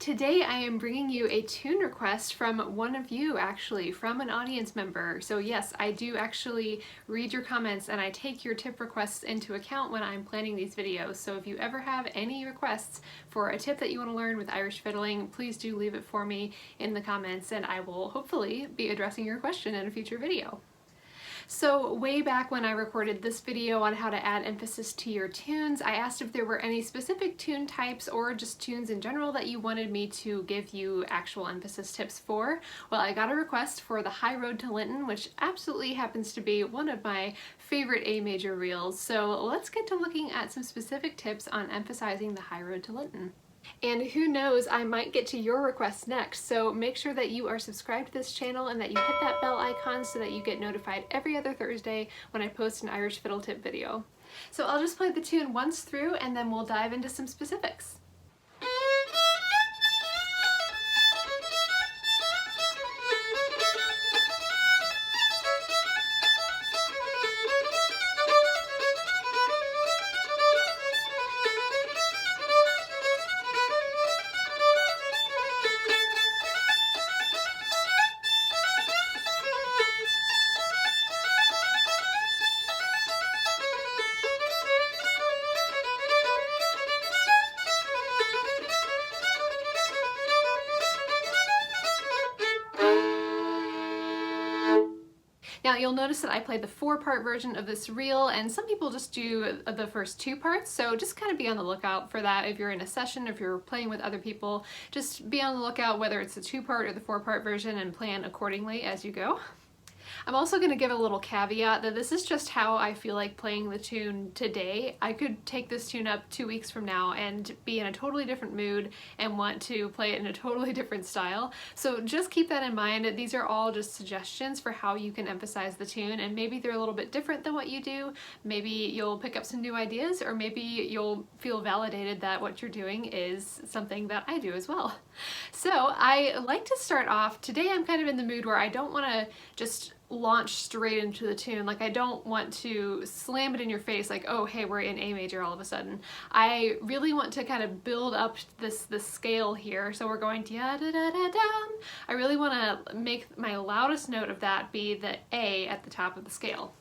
Today I am bringing you a tune request from one of you, actually, from an audience member. So yes, I do actually read your comments and I take your tip requests into account when I'm planning these videos. So if you ever have any requests for a tip that you want to learn with Irish fiddling, please do leave it for me in the comments and I will hopefully be addressing your question in a future video. So way back when I recorded this video on how to add emphasis to your tunes, I asked if there were any specific tune types or just tunes in general that you wanted me to give you actual emphasis tips for. Well, I got a request for the High Road to Linton, which absolutely happens to be one of my favorite A major reels. So let's get to looking at some specific tips on emphasizing the High Road to Linton. And who knows, I might get to your requests next, so make sure that you are subscribed to this channel and that you hit that bell icon so that you get notified every other Thursday when I post an Irish fiddle tip video. So I'll just play the tune once through and then we'll dive into some specifics. Now you'll notice that I played the 4-part version of this reel, and some people just do the first 2 parts, so just kind of be on the lookout for that. If you're in a session, if you're playing with other people, just be on the lookout whether it's the 2-part or the 4-part version and plan accordingly as you go. I'm also going to give a little caveat that this is just how I feel like playing the tune today. I could take this tune up 2 weeks from now and be in a totally different mood and want to play it in a totally different style. So just keep that in mind. These are all just suggestions for how you can emphasize the tune, and maybe they're a little bit different than what you do. Maybe you'll pick up some new ideas, or maybe you'll feel validated that what you're doing is something that I do as well. So I like to start off, today I'm kind of in the mood where I don't want to just launch straight into the tune. Like, I don't want to slam it in your face like, oh hey, we're in A major all of a sudden. I really want to kind of build up this scale here. So we're going da da da da down. I really want to make my loudest note of that be the A at the top of the scale.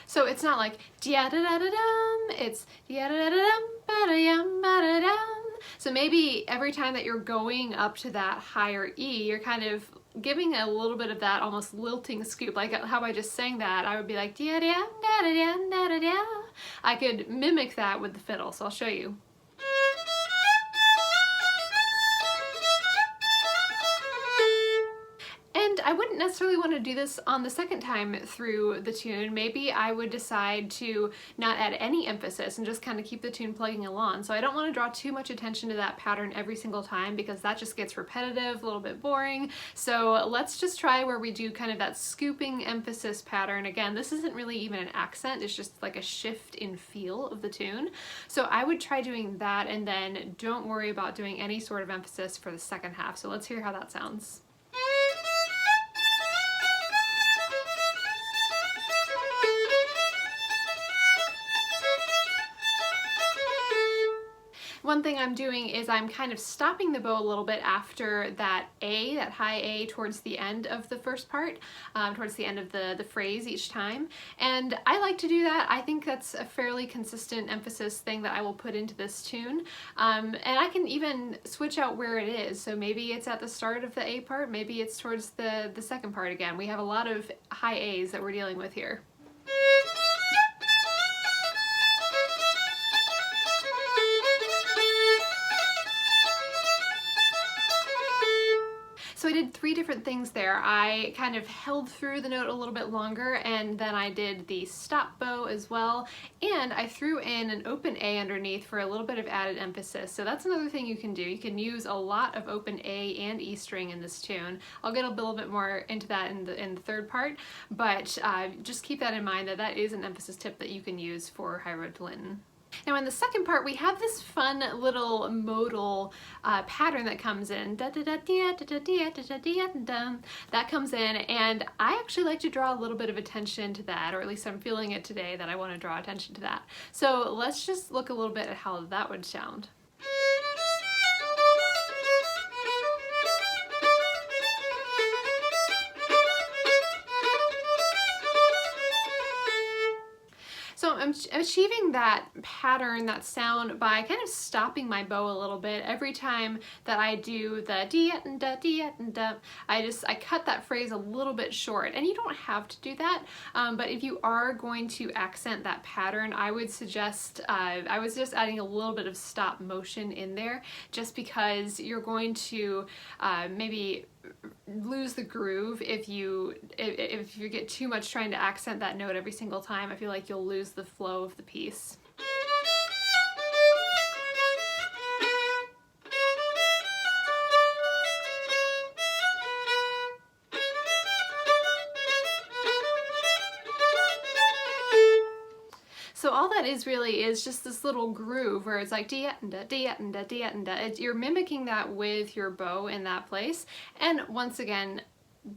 So it's not like da da da da dum, it's da da da da dum ba da yum ba da dum. So maybe every time that you're going up to that higher E, you're kind of giving a little bit of that almost lilting scoop, like how I just sang that. I would be like da da da da da da da. I could mimic that with the fiddle, so I'll show you. I wouldn't necessarily want to do this on the second time through the tune. Maybe I would decide to not add any emphasis and just kind of keep the tune plugging along. So I don't want to draw too much attention to that pattern every single time because that just gets repetitive, a little bit boring. So let's just try where we do kind of that scooping emphasis pattern. Again, this isn't really even an accent, it's just like a shift in feel of the tune. So I would try doing that and then don't worry about doing any sort of emphasis for the second half. So let's hear how that sounds. One thing I'm doing is I'm kind of stopping the bow a little bit after that A, that high A towards the end of the first part, towards the end of the phrase each time. And I like to do that. I think that's a fairly consistent emphasis thing that I will put into this tune. And I can even switch out where it is. So maybe it's at the start of the A part, maybe it's towards the second part again. We have a lot of high A's that we're dealing with here. So I did 3 different things there. I kind of held through the note a little bit longer, and then I did the stop bow as well, and I threw in an open A underneath for a little bit of added emphasis. So that's another thing you can do. You can use a lot of open A and E string in this tune. I'll get a little bit more into that in the third part, but just keep that in mind that that is an emphasis tip that you can use for High Road to Linton. Now in the second part, we have this fun little modal pattern that comes in. That comes in, and I actually like to draw a little bit of attention to that, or at least I'm feeling it today that I want to draw attention to that. So let's just look a little bit at how that would sound. So I'm achieving that pattern, that sound, by kind of stopping my bow a little bit. Every time that I do the da, I cut that phrase a little bit short. And you don't have to do that, but if you are going to accent that pattern, I would suggest, I was just adding a little bit of stop motion in there, just because you're going to maybe lose the groove if you get too much trying to accent that note every single time. I feel like you'll lose the flow of the piece. So all that is really is just this little groove where it's like you're mimicking that with your bow in that place. And once again,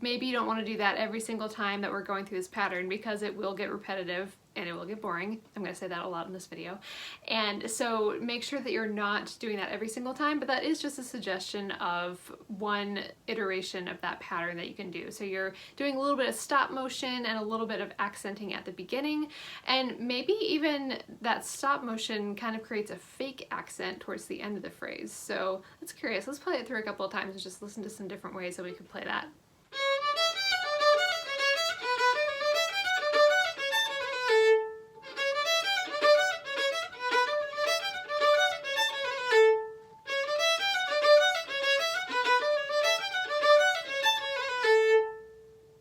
maybe you don't want to do that every single time that we're going through this pattern, because it will get repetitive and it will get boring. I'm going to say that a lot in this video. And so make sure that you're not doing that every single time, but that is just a suggestion of one iteration of that pattern that you can do. So you're doing a little bit of stop motion and a little bit of accenting at the beginning, and maybe even that stop motion kind of creates a fake accent towards the end of the phrase. So that's curious. Let's play it through a couple of times and just listen to some different ways that we could play that.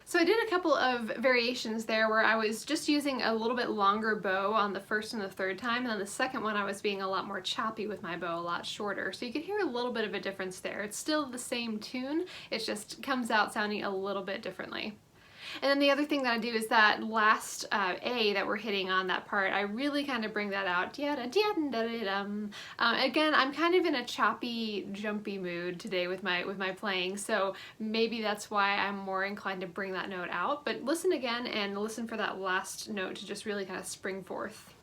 So I did a couple of variations there where I was just using a little bit longer bow on the first and the third time, and then the second one I was being a lot more choppy with my bow, a lot shorter. So you can hear a little bit of a difference there. It's still the same tune, it just comes out sounding a little bit differently. And then the other thing that I do is that last A that we're hitting on that part, I really kind of bring that out. Again, I'm kind of in a choppy, jumpy mood today with my playing, so maybe that's why I'm more inclined to bring that note out. But listen again and listen for that last note to just really kind of spring forth.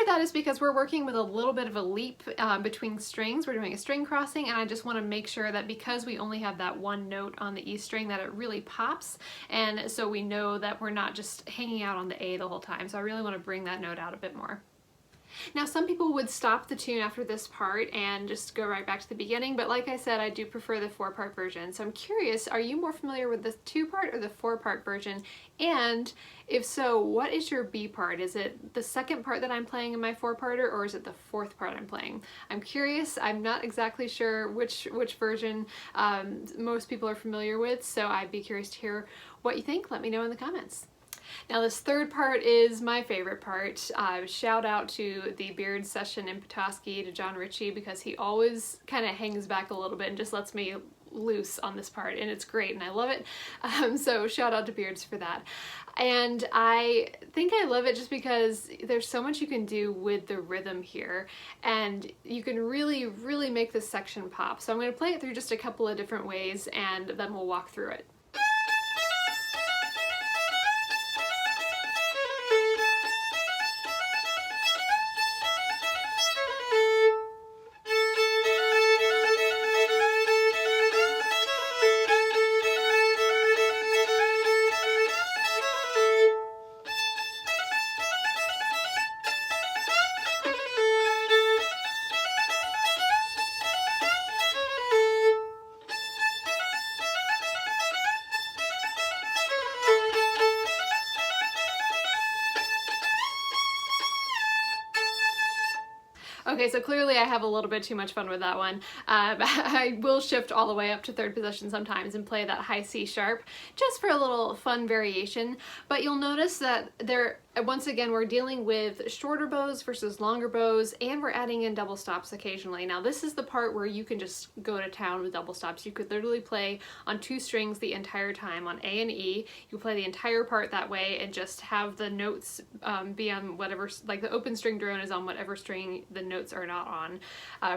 That is because we're working with a little bit of a leap between strings. We're doing a string crossing, and I just want to make sure that because we only have that one note on the E string, that it really pops, and so we know that we're not just hanging out on the A the whole time. So I really want to bring that note out a bit more. Now some people would stop the tune after this part and just go right back to the beginning, but like I said, I do prefer the 4-part version. So I'm curious, are you more familiar with the 2-part or the 4-part version? And if so, what is your B part? Is it the second part that I'm playing in my 4-parter, or is it the 4th part I'm playing? I'm curious. I'm not exactly sure which version most people are familiar with, so I'd be curious to hear what you think. Let me know in the comments. Now this 3rd part is my favorite part. Shout out to the Beard session in Petoskey, to John Ritchie, because he always kind of hangs back a little bit and just lets me loose on this part, and it's great and I love it. So shout out to Beards for that. And I think I love it just because there's so much you can do with the rhythm here, and you can really, really make this section pop. So I'm going to play it through just a couple of different ways, and then we'll walk through it. Okay, so clearly I have a little bit too much fun with that one. I will shift all the way up to 3rd position sometimes and play that high C sharp just for a little fun variation, but you'll notice that Once again, we're dealing with shorter bows versus longer bows, and we're adding in double stops occasionally. Now this is the part where you can just go to town with double stops. You could literally play on 2 strings the entire time, on A and E. You play the entire part that way and just have the notes be on whatever, like the open string drone is on whatever string the notes are not on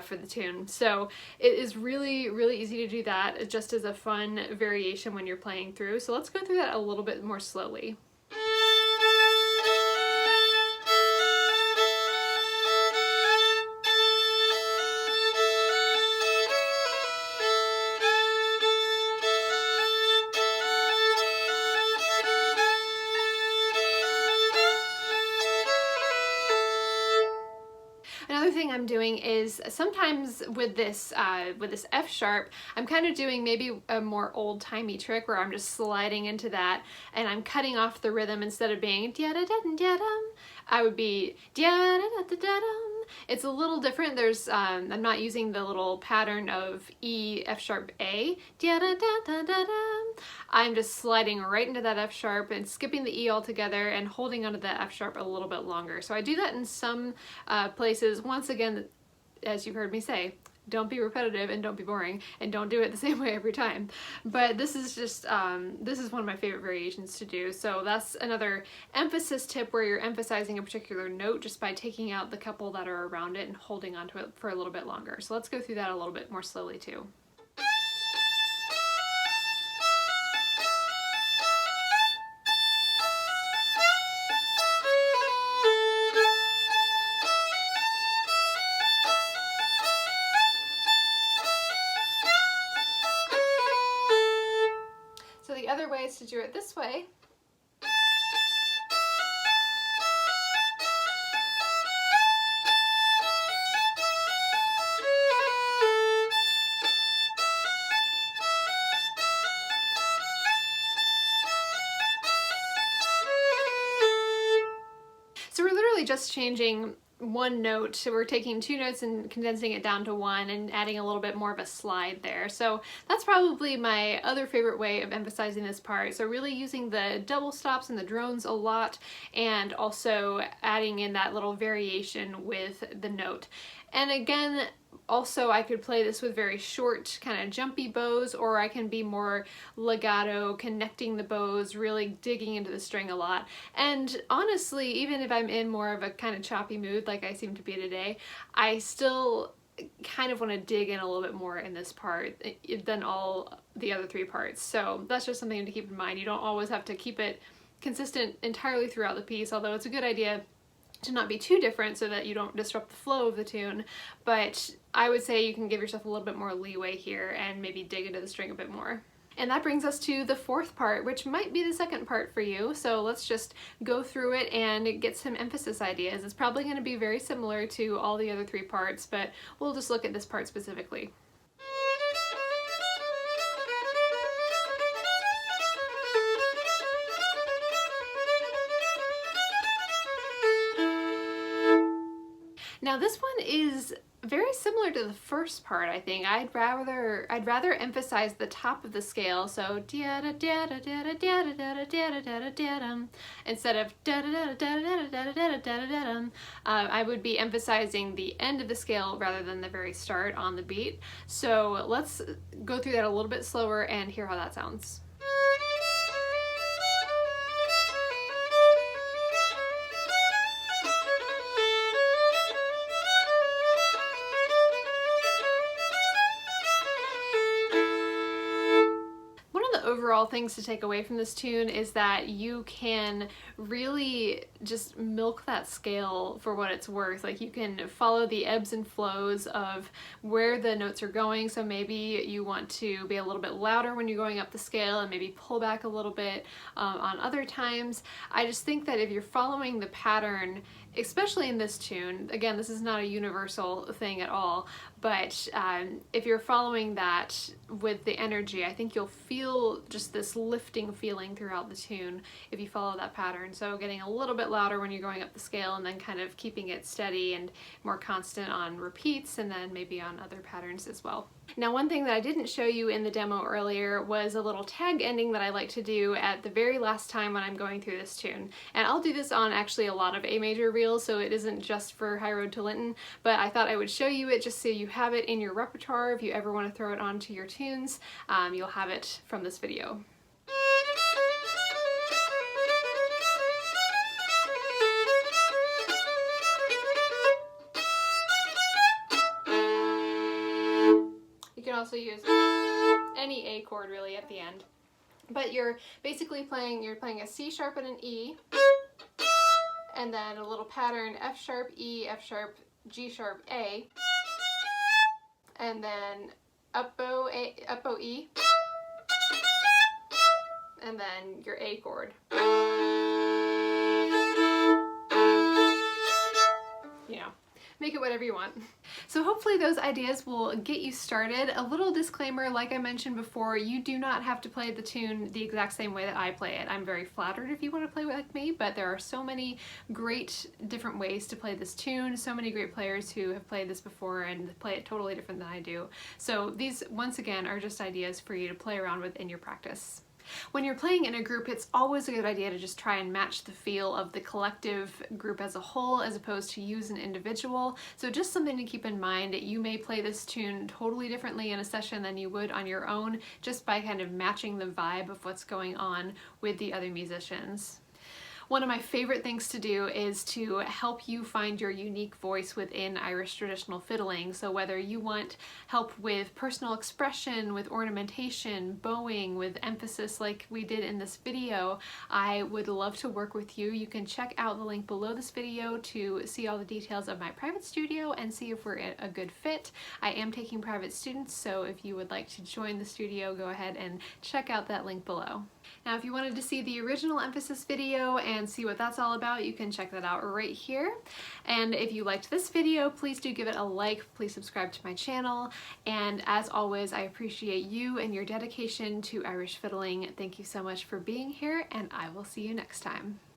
for the tune. So it is really, really easy to do that just as a fun variation when you're playing through. So let's go through that a little bit more slowly. Another thing I'm doing is sometimes with this F sharp, I'm kind of doing maybe a more old-timey trick where I'm just sliding into that and I'm cutting off the rhythm. Instead of being da-da-da-da-dum, I would be da-da-da-da-da-dum. It's a little different. There's I'm not using the little pattern of E, F sharp, A. Da-da-da-da-da-dum. I'm just sliding right into that F sharp and skipping the E altogether and holding onto that F sharp a little bit longer. So I do that in some places. Once again, as you've heard me say, don't be repetitive and don't be boring and don't do it the same way every time. But this is just, this is one of my favorite variations to do. So that's another emphasis tip where you're emphasizing a particular note just by taking out the couple that are around it and holding onto it for a little bit longer. So let's go through that a little bit more slowly too. So the other way is to do it this way. So we're literally just changing one note. So we're taking 2 notes and condensing it down to 1 and adding a little bit more of a slide there. So that's probably my other favorite way of emphasizing this part. So really using the double stops and the drones a lot, and also adding in that little variation with the note. And again, also I could play this with very short kind of jumpy bows, or I can be more legato, connecting the bows, really digging into the string a lot. And honestly, even if I'm in more of a kind of choppy mood like I seem to be today, I still kind of want to dig in a little bit more in this part than all the other 3 parts. So that's just something to keep in mind. You don't always have to keep it consistent entirely throughout the piece, although it's a good idea to not be too different so that you don't disrupt the flow of the tune. But I would say you can give yourself a little bit more leeway here and maybe dig into the string a bit more. And that brings us to the 4th part, which might be the 2nd part for you. So let's just go through it and get some emphasis ideas. It's probably going to be very similar to all the other 3 parts, but we'll just look at this part specifically. Now this one is very similar to the first part, I think. I'd rather emphasize the top of the scale, so instead of I would be emphasizing the end of the scale rather than the very start on the beat. So let's go through that a little bit slower and hear how that sounds. Overall things to take away from this tune is that you can really just milk that scale for what it's worth. Like, you can follow the ebbs and flows of where the notes are going. So maybe you want to be a little bit louder when you're going up the scale and maybe pull back a little bit on other times. I just think that if you're following the pattern especially in this tune. Again, this is not a universal thing at all, but if you're following that with the energy, I think you'll feel just this lifting feeling throughout the tune if you follow that pattern. So getting a little bit louder when you're going up the scale, and then kind of keeping it steady and more constant on repeats, and then maybe on other patterns as well. Now, one thing that I didn't show you in the demo earlier was a little tag ending that I like to do at the very last time when I'm going through this tune. And I'll do this on actually a lot of A major reels, so it isn't just for High Road to Linton, but I thought I would show you it just so you have it in your repertoire. If you ever want to throw it onto your tunes, you'll have it from this video. You can also use any A chord really at the end. But you're basically playing a C sharp and an E, and then a little pattern F sharp, E, F sharp, G sharp, A, and then up bow, E, and then your A chord. You know, make it whatever you want. So hopefully those ideas will get you started. A little disclaimer, like I mentioned before, you do not have to play the tune the exact same way that I play it. I'm very flattered if you want to play like me, but there are so many great different ways to play this tune, so many great players who have played this before and play it totally different than I do. So these, once again, are just ideas for you to play around with in your practice. When you're playing in a group, it's always a good idea to just try and match the feel of the collective group as a whole as opposed to use an individual. So just something to keep in mind. You may play this tune totally differently in a session than you would on your own, just by kind of matching the vibe of what's going on with the other musicians. One of my favorite things to do is to help you find your unique voice within Irish traditional fiddling. So whether you want help with personal expression, with ornamentation, bowing, with emphasis like we did in this video, I would love to work with you. You can check out the link below this video to see all the details of my private studio and see if we're a good fit. I am taking private students, so if you would like to join the studio, go ahead and check out that link below. Now, if you wanted to see the original emphasis video and see what that's all about, you can check that out right here. And if you liked this video, please do give it a like, please subscribe to my channel. And as always, I appreciate you and your dedication to Irish fiddling. Thank you so much for being here, and I will see you next time.